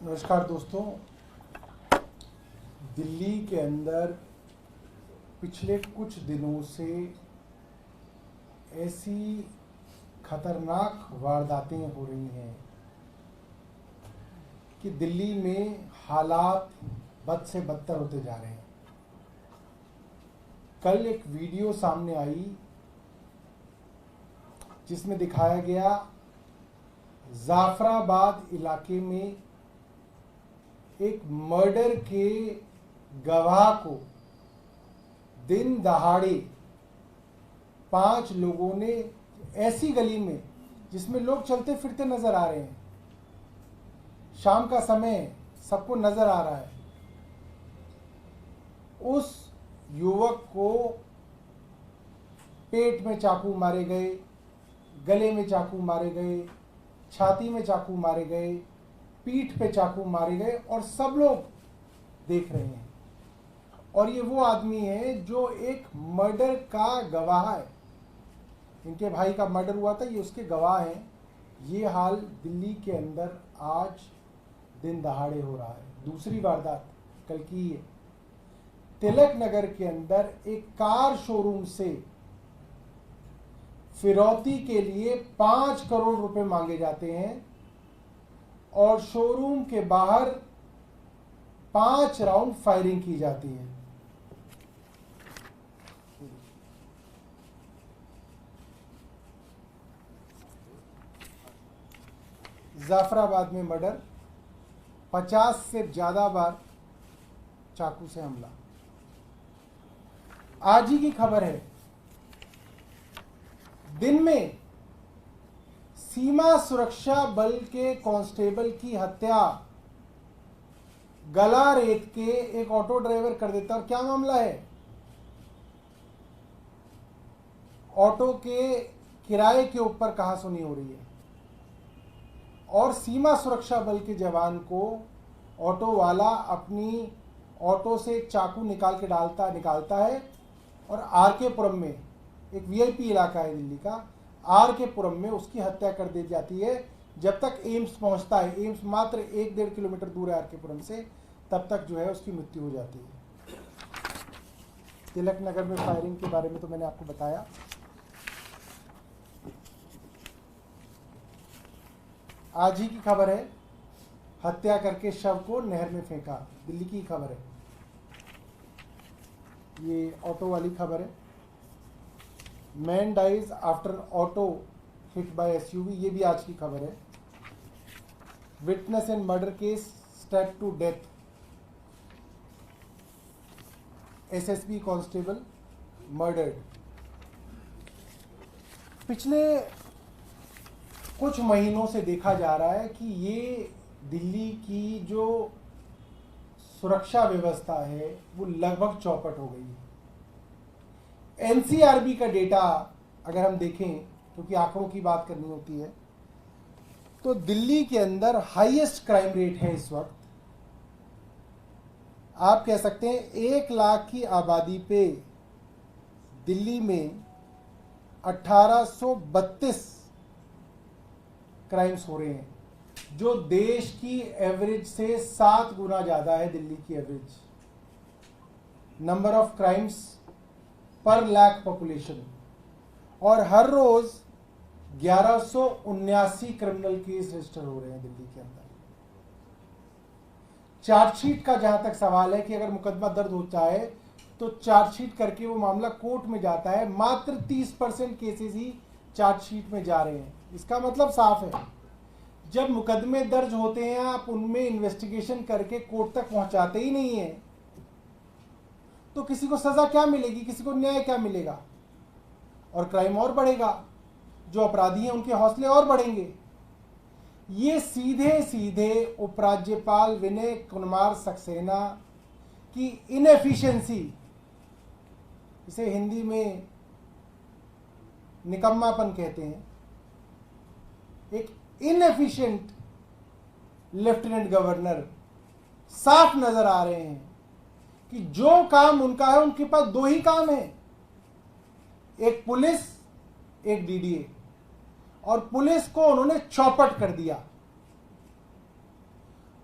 नमस्कार दोस्तों। दिल्ली के अंदर पिछले कुछ दिनों से ऐसी खतरनाक वारदातें हो रही हैं कि दिल्ली में हालात बद से बदतर होते जा रहे हैं। कल एक वीडियो सामने आई जिसमें दिखाया गया जाफराबाद इलाके में एक मर्डर के गवाह को दिन दहाड़े 5 लोगों ने ऐसी गली में जिसमें लोग चलते फिरते नजर आ रहे हैं, शाम का समय सबको नजर आ रहा है, उस युवक को पेट में चाकू मारे गए, गले में चाकू मारे गए, छाती में चाकू मारे गए, पीठ पे चाकू मारे गए और सब लोग देख रहे हैं। और ये वो आदमी है जो एक मर्डर का गवाह है। इनके भाई का मर्डर हुआ था, ये उसके गवाह हैं। ये हाल दिल्ली के अंदर आज दिन दहाड़े हो रहा है। दूसरी वारदात कल की है। तिलक नगर के अंदर एक कार शोरूम से फिरौती के लिए 5 करोड़ रुपए मांगे जाते हैं और शोरूम के बाहर 5 राउंड फायरिंग की जाती है। जाफराबाद में मर्डर, 50 से ज्यादा बार चाकू से हमला। आज ही की खबर है, दिन में सीमा सुरक्षा बल के कांस्टेबल की हत्या गला रेत के एक ऑटो ड्राइवर कर देता। और क्या मामला है? ऑटो के किराए के ऊपर कहासुनी हो रही है और सीमा सुरक्षा बल के जवान को ऑटो वाला अपनी ऑटो से एक चाकू निकाल के निकालता है और आर के पुरम में, एक वीआईपी इलाका है दिल्ली का, आर के पुरम में उसकी हत्या कर दी जाती है। जब तक एम्स पहुंचता है, एम्स मात्र 1-1.5 किलोमीटर दूर है आर के पुरम से, तब तक जो है उसकी मृत्यु हो जाती है। तिलक नगर में फायरिंग के बारे में तो मैंने आपको बताया। आज ही की खबर है, हत्या करके शव को नहर में फेंका। दिल्ली की खबर है, ये ऑटो वाली खबर है। Man dies after auto hit by SUV, ये भी आज की खबर है। Witness in murder case stabbed to death, SSB constable murdered. पिछले कुछ महीनों से देखा जा रहा है कि ये दिल्ली की जो सुरक्षा व्यवस्था है वो लगभग चौपट हो गई है। एनसीआरबी का डेटा अगर हम देखें, क्योंकि आंकड़ों की बात करनी होती है, तो दिल्ली के अंदर हाईएस्ट क्राइम रेट है इस वक्त। आप कह सकते हैं 1 लाख की आबादी पे दिल्ली में 1832 क्राइम्स हो रहे हैं, जो देश की एवरेज से 7 गुना ज्यादा है। दिल्ली की एवरेज नंबर ऑफ क्राइम्स पर लाख पॉपुलेशन, और हर रोज 1179 क्रिमिनल केस रजिस्टर हो रहे हैं दिल्ली के अंदर। चार्जशीट का जहां तक सवाल है कि अगर मुकदमा दर्ज होता है तो चार्जशीट करके वो मामला कोर्ट में जाता है, मात्र 30% केसेस ही चार्जशीट में जा रहे हैं। इसका मतलब साफ है, जब मुकदमे दर्ज होते हैं आप उनमें इन्वेस्टिगेशन करके कोर्ट तक पहुंचाते ही नहीं है तो किसी को सजा क्या मिलेगी, किसी को न्याय क्या मिलेगा? और क्राइम और बढ़ेगा, जो अपराधी हैं उनके हौसले और बढ़ेंगे। ये सीधे सीधे उपराज्यपाल विनय कुमार सक्सेना की इनएफिशिएंसी, इसे हिंदी में निकम्मापन कहते हैं, एक इनएफिशिएंट लेफ्टिनेंट गवर्नर साफ नजर आ रहे हैं कि जो काम उनका है, उनके पास 2 ही काम है, एक पुलिस, एक डीडीए। और पुलिस को उन्होंने चौपट कर दिया।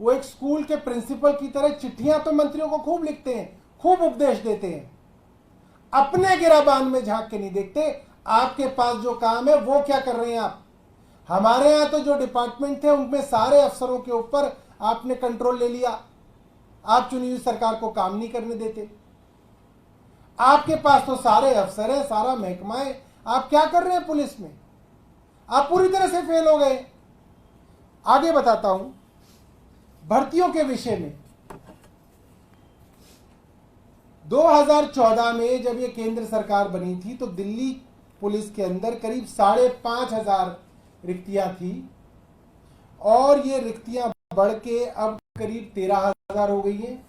वो एक स्कूल के प्रिंसिपल की तरह चिट्ठियां तो मंत्रियों को खूब लिखते हैं, खूब उपदेश देते हैं, अपने गिराबान में झांक के नहीं देखते आपके पास जो काम है वो क्या कर रहे हैं आप। हमारे यहां तो जो डिपार्टमेंट थे उनमें सारे अफसरों के ऊपर आपने कंट्रोल ले लिया, आप चुनी हुई सरकार को काम नहीं करने देते। आपके पास तो सारे अफसर है, सारा महकमा है, आप क्या कर रहे हैं पुलिस में? आप पूरी तरह से फेल हो गए। आगे बताता हूं भर्तियों के विषय में। 2014 में जब ये केंद्र सरकार बनी थी तो दिल्ली पुलिस के अंदर करीब 5,500 रिक्तियां थी और ये रिक्तियां बढ़ के अब करीब 13,000 हो गई हैं।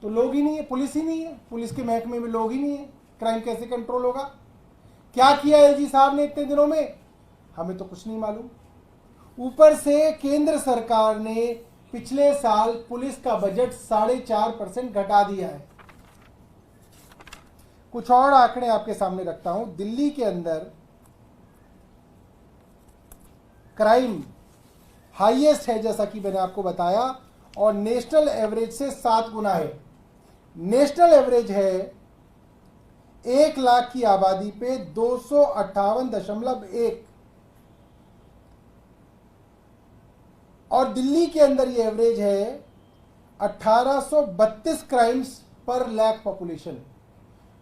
तो लोग ही नहीं है, पुलिस ही नहीं है, पुलिस के महकमे में लोग ही नहीं है, क्राइम कैसे कंट्रोल होगा? क्या किया एलजी साहब ने इतने दिनों में? हमें तो कुछ नहीं मालूम। ऊपर से केंद्र सरकार ने पिछले साल पुलिस का बजट 4.5% घटा दिया है। कुछ और आंकड़े आपके सामने रखता हूं। दिल्ली के अंदर क्राइम हाईएस्ट है जैसा कि मैंने आपको बताया और नेशनल एवरेज से 7 गुना है। नेशनल एवरेज है 1 लाख की आबादी पे 258.1 और दिल्ली के अंदर ये एवरेज है 1832 क्राइम्स पर लाख पॉपुलेशन,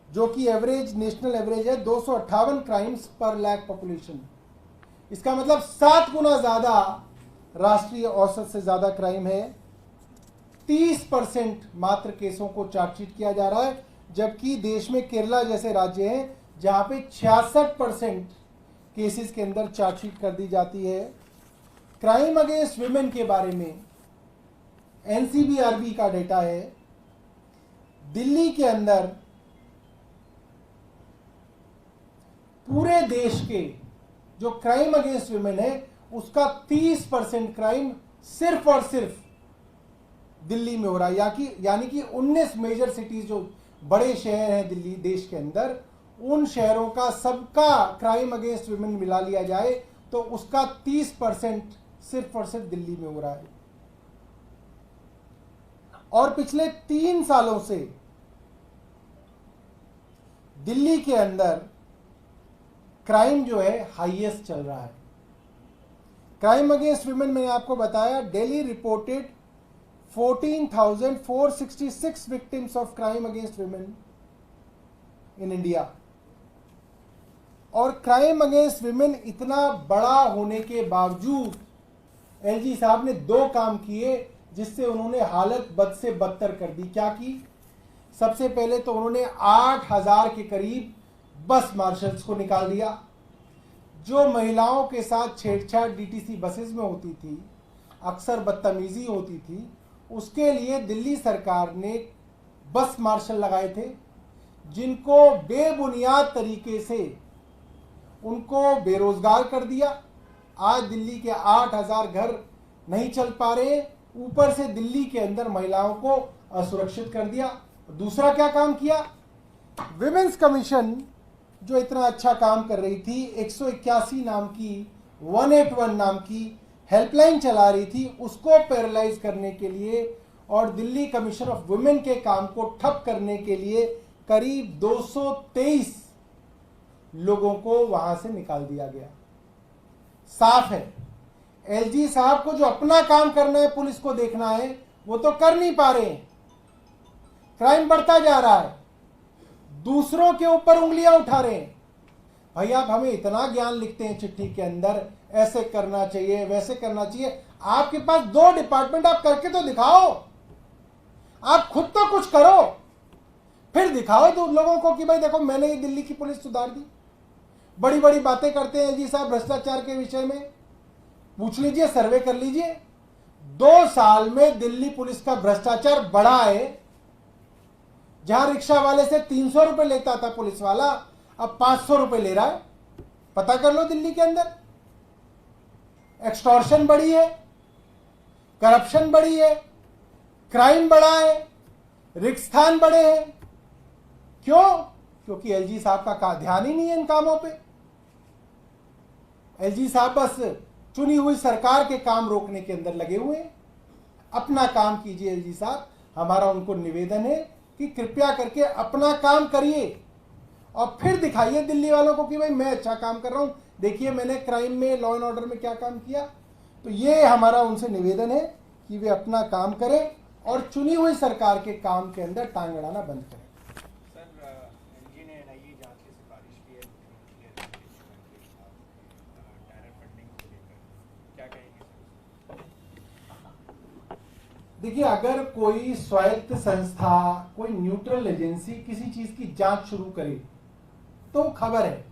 जो कि एवरेज नेशनल एवरेज है 258 क्राइम्स पर लाख पॉपुलेशन। इसका मतलब 7 गुना ज्यादा राष्ट्रीय औसत से ज्यादा क्राइम है। 30% मात्र केसों को चार्जशीट किया जा रहा है, जबकि देश में केरला जैसे राज्य हैं जहां पे 66% केसेस के अंदर चार्जशीट कर दी जाती है। क्राइम अगेंस्ट विमेन के बारे में एनसीबीआरबी का डेटा है, दिल्ली के अंदर पूरे देश के जो क्राइम अगेंस्ट विमेन है उसका 30% क्राइम सिर्फ और सिर्फ दिल्ली में हो रहा है। यानी कि 19 मेजर सिटीज जो बड़े शहर हैं दिल्ली देश के अंदर, उन शहरों का सबका क्राइम अगेंस्ट विमेन मिला लिया जाए तो उसका 30% सिर्फ और सिर्फ दिल्ली में हो रहा है। और पिछले 3 सालों से दिल्ली के अंदर क्राइम जो है हाईएस्ट चल रहा है। क्राइम अगेंस्ट विमेन मैंने आपको बताया, Delhi reported 14,466 victims of crime against women in India. और क्राइम अगेंस्ट विमेन इतना बड़ा होने के बावजूद एलजी साहब ने 2 काम किए जिससे उन्होंने हालत बद से बदतर कर दी। क्या की? सबसे पहले तो उन्होंने 8,000 के करीब बस मार्शल्स को निकाल दिया। जो महिलाओं के साथ छेड़छाड़ डीटीसी बसेस में होती थी, अक्सर बदतमीजी होती थी, उसके लिए दिल्ली सरकार ने बस मार्शल लगाए थे जिनको बेबुनियाद तरीके से उनको बेरोजगार कर दिया। आज दिल्ली के 8,000 घर नहीं चल पा रहे, ऊपर से दिल्ली के अंदर महिलाओं को असुरक्षित कर दिया। दूसरा क्या काम किया? विमेंस कमीशन जो इतना अच्छा काम कर रही थी, 181 नाम की 181 नाम की हेल्पलाइन चला रही थी, उसको पैरालाइज करने के लिए और दिल्ली कमीशन ऑफ वुमेन के काम को ठप करने के लिए करीब 223 लोगों को वहां से निकाल दिया गया। साफ है एलजी साहब को जो अपना काम करना है, पुलिस को देखना है, वो तो कर नहीं पा रहे हैं। क्राइम बढ़ता जा रहा है, दूसरों के ऊपर उंगलियां उठा रहे हैं। भाई आप हमें इतना ज्ञान लिखते हैं चिट्ठी के अंदर, ऐसे करना चाहिए वैसे करना चाहिए, आपके पास 2 डिपार्टमेंट, आप करके तो दिखाओ। आप खुद तो कुछ करो, फिर दिखाओ तो लोगों को कि भाई देखो मैंने ये दिल्ली की पुलिस सुधार दी। बड़ी बड़ी बातें करते हैं जी साहब भ्रष्टाचार के विषय में, पूछ लीजिए, सर्वे कर लीजिए। 2 साल में दिल्ली पुलिस का भ्रष्टाचार बढ़ा है। जहां रिक्शा वाले से 300 रुपए लेता था पुलिस वाला, अब 500 रुपए ले रहा है। पता कर लो दिल्ली के अंदर। एक्सटॉर्शन बढ़ी है, करप्शन बढ़ी है, क्राइम बढ़ा है, रिक्स्थान बढ़े हैं। क्यों? क्योंकि एलजी साहब का ध्यान ही नहीं है इन कामों पे। एलजी साहब बस चुनी हुई सरकार के काम रोकने के अंदर लगे हुए हैं। अपना काम कीजिए एलजी साहब, हमारा उनको निवेदन है कि कृपया करके अपना काम करिए और फिर दिखाइए दिल्ली वालों को कि भाई मैं अच्छा काम कर रहा हूं, देखिए मैंने क्राइम में, लॉ एंड ऑर्डर में क्या काम किया। तो ये हमारा उनसे निवेदन है कि वे अपना काम करें और चुनी हुई सरकार के काम के अंदर टांग अड़ाना बंद करें। सर, एलजी ने एनआईए जांच की सिफारिश की है डायरेक्ट फंडिंग को लेकर, क्या कहेंगे सर? देखिए, अगर कोई स्वायत्त संस्था, कोई न्यूट्रल एजेंसी किसी चीज की जांच शुरू करे तो खबर है।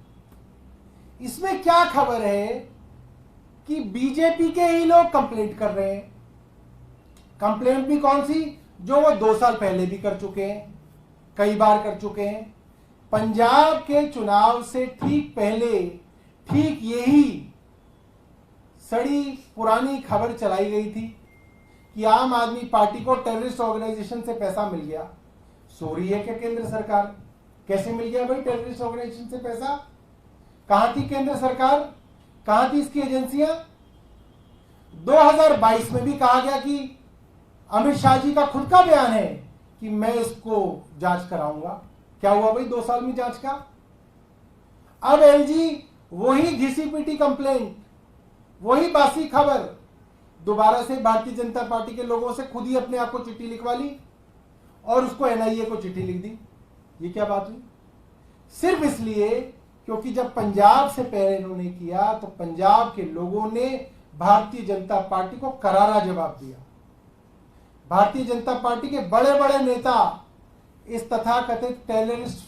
इसमें क्या खबर है कि बीजेपी के ही लोग कंप्लेंट कर रहे हैं। कंप्लेंट भी कौन सी? जो वो 2 साल पहले भी कर चुके हैं, कई बार कर चुके हैं। पंजाब के चुनाव से ठीक पहले ठीक यही सड़ी पुरानी खबर चलाई गई थी कि आम आदमी पार्टी को टेररिस्ट ऑर्गेनाइजेशन से पैसा मिल गया। सो रही है क्या केंद्र सरकार? कैसे मिल गया भाई टेररिस्ट ऑर्गेनाइजेशन से पैसा? कहां थी केंद्र सरकार? कहां थी इसकी एजेंसियां? 2022 में भी कहा गया कि अमित शाह जी का खुद का बयान है कि मैं इसको जांच कराऊंगा। क्या हुआ भाई 2 साल में जांच का? अब एलजी वही घिसी पीटी कंप्लेंट, वही बासी खबर दोबारा से भारतीय जनता पार्टी के लोगों से खुद ही अपने आप को चिट्ठी लिखवा ली और उसको एनआईए को चिट्ठी लिख दी। ये क्या बात हुई? सिर्फ इसलिए क्योंकि जब पंजाब से पहले इन्होंने किया तो पंजाब के लोगों ने भारतीय जनता पार्टी को करारा जवाब दिया। भारतीय जनता पार्टी के बड़े बड़े नेता इस तथाकथित टेररिस्ट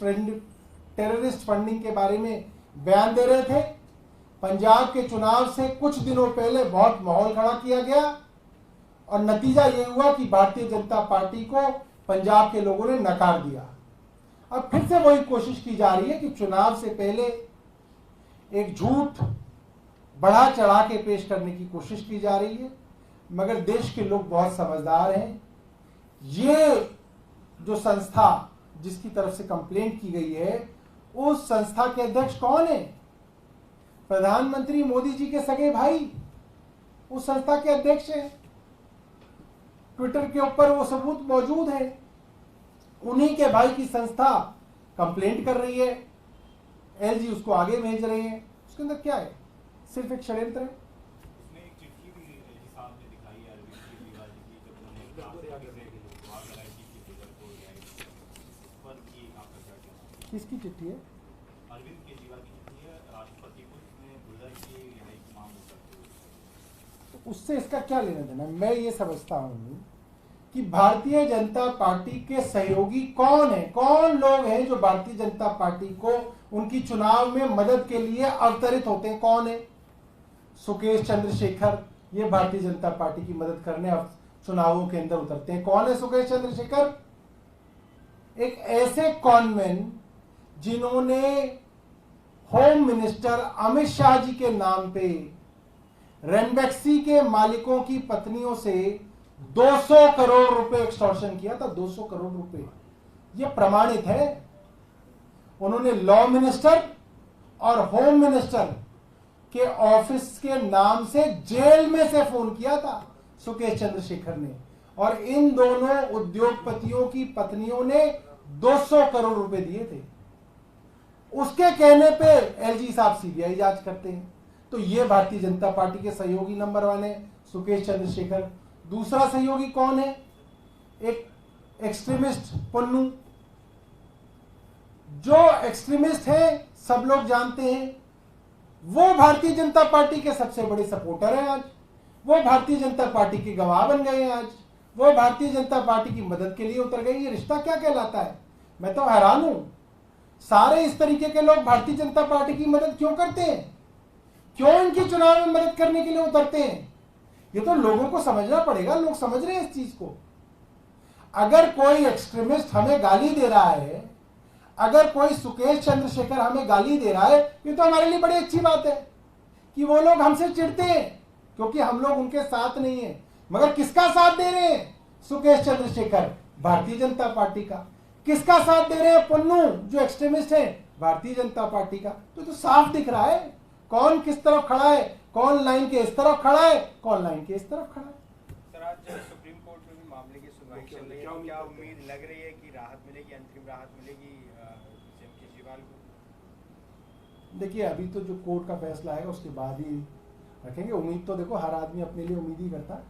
फंडिंग के बारे में बयान दे रहे थे। पंजाब के चुनाव से कुछ दिनों पहले बहुत माहौल खड़ा किया गया और नतीजा यह हुआ कि भारतीय जनता पार्टी को पंजाब के लोगों ने नकार दिया। अब फिर से वही कोशिश की जा रही है कि चुनाव से पहले एक झूठ बढ़ा चढ़ा के पेश करने की कोशिश की जा रही है, मगर देश के लोग बहुत समझदार हैं। ये जो संस्था जिसकी तरफ से कंप्लेंट की गई है, उस संस्था के अध्यक्ष कौन है? प्रधानमंत्री मोदी जी के सगे भाई उस संस्था के अध्यक्ष हैं। ट्विटर के ऊपर वो सबूत मौजूद है। उन्हीं के भाई की संस्था कंप्लेंट कर रही है, एलजी उसको आगे भेज रहे हैं। उसके अंदर क्या है? सिर्फ एक षड्यंत्र है। उसमें एक चिट्ठी भी एलजी साहब ने दिखाई है अरविंद केजरीवाल जी की, जब उन्होंने किसकी चिट्ठी है? अरविंद केजरीवाल की चिट्ठी है राष्ट्रपति को, इसमें गुर्जर की रिहाई की मांग करते हुए। तो उससे इसका क्या लेना देना? मैं ये समझता हूं कि भारतीय जनता पार्टी के सहयोगी कौन है, कौन लोग हैं जो भारतीय जनता पार्टी को उनकी चुनाव में मदद के लिए अवतरित होते हैं? कौन है? सुकेश चंद्रशेखर, ये भारतीय जनता पार्टी की मदद करने चुनावों के अंदर उतरते हैं। कौन है सुकेश चंद्रशेखर? एक ऐसे कॉनमैन जिन्होंने होम मिनिस्टर अमित शाह जी के नाम पे रेमबेक्सी के मालिकों की पत्नियों से 200 करोड़ रुपए एक्सटॉर्शन किया था। 200 करोड़ रुपए, यह प्रमाणित है। उन्होंने लॉ मिनिस्टर और होम मिनिस्टर के ऑफिस के नाम से जेल में से फोन किया था सुकेश चंद्रशेखर ने, और इन दोनों उद्योगपतियों की पत्नियों ने 200 करोड़ रुपए दिए थे। उसके कहने पे एलजी साहब सीबीआई जांच करते हैं। तो ये भारतीय जनता पार्टी के सहयोगी नंबर 1 है सुकेश चंद्रशेखर। दूसरा सहयोगी कौन है? एक एक्सट्रीमिस्ट पन्नू, जो एक्सट्रीमिस्ट है सब लोग जानते हैं। वो भारतीय जनता पार्टी के सबसे बड़े सपोर्टर हैं। आज वो भारतीय जनता पार्टी के गवाह बन गए हैं। आज वो भारतीय जनता पार्टी की मदद के लिए उतर गए। ये रिश्ता क्या कहलाता है? मैं तो हैरान हूं। सारे इस तरीके के लोग भारतीय जनता पार्टी की मदद क्यों करते हैं? क्यों इनके चुनाव में मदद करने के लिए उतरते हैं? ये तो लोगों को समझना पड़ेगा। लोग समझ रहे हैं इस चीज को। अगर कोई एक्सट्रीमिस्ट हमें गाली दे रहा है, अगर कोई सुकेश चंद्रशेखर हमें गाली दे रहा है, ये तो हमारे लिए बड़ी अच्छी बात है कि वो लोग हमसे चिढ़ते हैं क्योंकि हम लोग उनके साथ नहीं है। मगर किसका साथ दे रहे हैं सुकेश चंद्रशेखर? भारतीय जनता पार्टी का। किसका साथ दे रहे हैं पन्नू जो एक्सट्रीमिस्ट है? भारतीय जनता पार्टी का। तो साफ दिख रहा है कौन किस तरफ खड़ा है, कौन लाइन के इस तरफ खड़ा है, कौन लाइन के इस तरफ खड़ा है। सर आज सुप्रीम कोर्ट में भी मामले की सुनवाई चल रही है, तो क्या उम्मीद लग रही है कि राहत मिलेगी, अंतरिम राहत मिलेगी सीएम केजरीवाल को? देखिए अभी तो जो कोर्ट का फैसला आएगा उसके बाद ही रखेंगे। उम्मीद तो देखो हर आदमी अपने लिए उम्मीद ही करता है।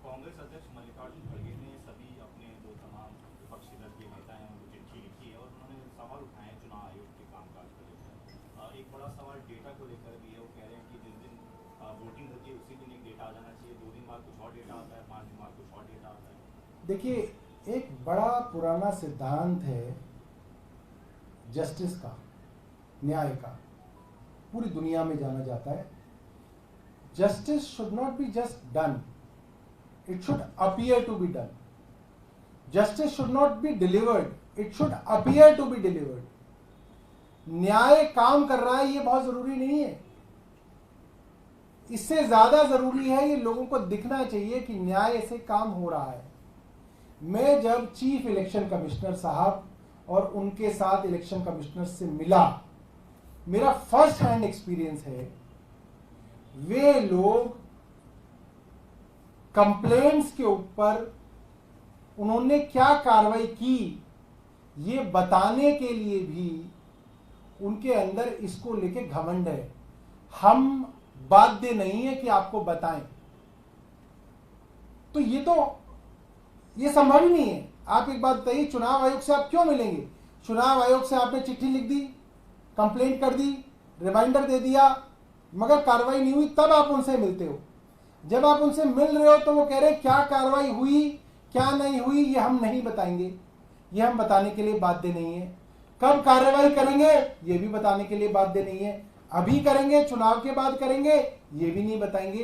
कांग्रेस अध्यक्ष मल्लिकार्जुन खड़गे ने सभी अपने जो तमाम विपक्षी दल के नेता हैं उनको चिट्ठी लिखी है और उन्होंने सवाल उठाए हैं चुनाव आयोग के कामकाज को लेकर। एक बड़ा सवाल डेटा को लेकर भी है। वो कह रहे हैं कि जिस दिन वोटिंग होती है उसी दिन एक डेटा आ जाना चाहिए, 2 दिन बाद कुछ और डेटा आता है, 5 दिन बाद कुछ और डेटा आता है। देखिए एक बड़ा पुराना सिद्धांत है जस्टिस का, न्याय का, पूरी दुनिया में जाना जाता है। Justice should not be just done, it should appear to be done. Justice should not be delivered, it should appear to be delivered. न्याय काम कर रहा है ये बहुत जरूरी नहीं है, इससे ज्यादा जरूरी है ये लोगों को दिखना चाहिए कि न्याय से काम हो रहा है। मैं जब चीफ इलेक्शन कमिश्नर साहब और उनके साथ इलेक्शन कमिश्नर से मिला, मेरा फर्स्ट हैंड एक्सपीरियंस है वे लोग कंप्लेंट्स के ऊपर उन्होंने क्या कार्रवाई की ये बताने के लिए भी उनके अंदर इसको लेके घमंड है। हम बाध्य नहीं है कि आपको बताएं, तो ये संभव ही नहीं है। आप एक बात बताइए, चुनाव आयोग से आप क्यों मिलेंगे? चुनाव आयोग से आपने चिट्ठी लिख दी, कंप्लेंट कर दी, रिमाइंडर दे दिया, मगर कार्रवाई नहीं हुई, तब आप उनसे मिलते हो। जब आप उनसे मिल रहे हो तो वो कह रहे हैं क्या कार्रवाई हुई क्या नहीं हुई ये हम नहीं बताएंगे, ये हम बताने के लिए बाध्य नहीं है। कब कार्रवाई करेंगे ये भी बताने के लिए बाध्य नहीं है। अभी करेंगे, चुनाव के बाद करेंगे, ये भी नहीं बताएंगे।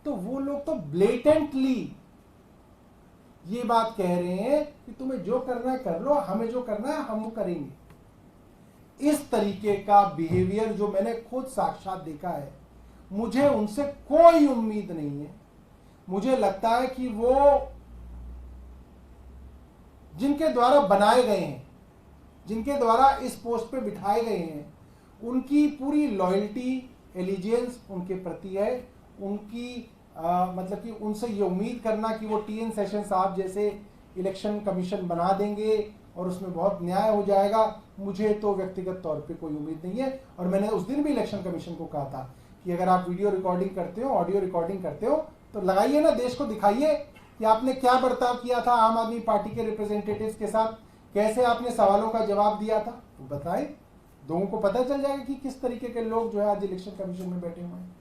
तो वो लोग तो ब्लेटेंटली ये बात कह रहे हैं कि तुम्हें जो करना है कर लो, हमें जो करना है हम वो करेंगे। इस तरीके का बिहेवियर जो मैंने खुद साक्षात देखा है, मुझे उनसे कोई उम्मीद नहीं है। मुझे लगता है कि वो जिनके द्वारा बनाए गए हैं, जिनके द्वारा इस पोस्ट पे बिठाए गए हैं, उनकी पूरी लॉयल्टी, एलिजियंस उनके प्रति है। उनकी मतलब कि उनसे ये उम्मीद करना कि वो टीएन सेशन साहब जैसे इलेक्शन कमीशन बना देंगे और उसमें बहुत न्याय हो जाएगा, मुझे तो व्यक्तिगत तौर पे कोई उम्मीद नहीं है। और मैंने उस दिन भी इलेक्शन कमीशन को कहा था कि अगर आप वीडियो रिकॉर्डिंग करते हो, ऑडियो रिकॉर्डिंग करते हो, तो लगाइए ना, देश को दिखाइए कि आपने क्या बर्ताव किया था आम आदमी पार्टी के रिप्रेजेंटेटिव्स के साथ, कैसे आपने सवालों का जवाब दिया था, तो बताएं। लोगों को पता चल जाएगा कि किस तरीके के लोग जो है आज इलेक्शन कमीशन में बैठे हुए हैं।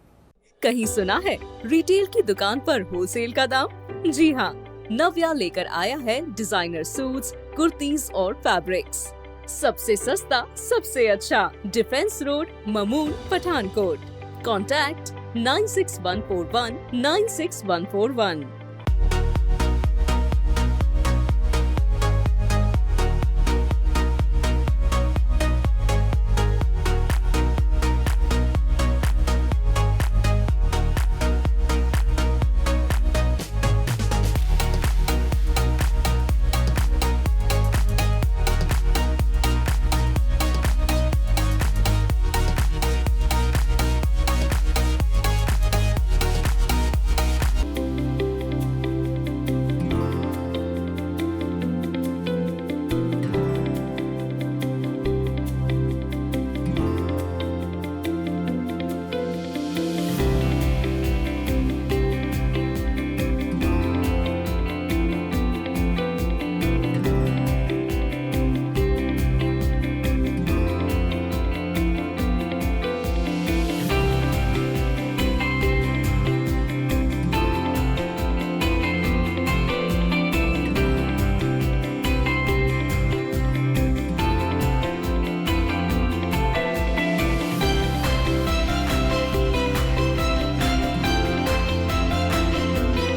कहीं सुना है रिटेल की दुकान पर होलसेल का दाम? जी हाँ, नव्या लेकर आया है डिजाइनर सूट्स, कुर्तीज और फैब्रिक्स। सबसे सस्ता, सबसे अच्छा, defence road, Mamun, Pathankot. Contact 96141 96141।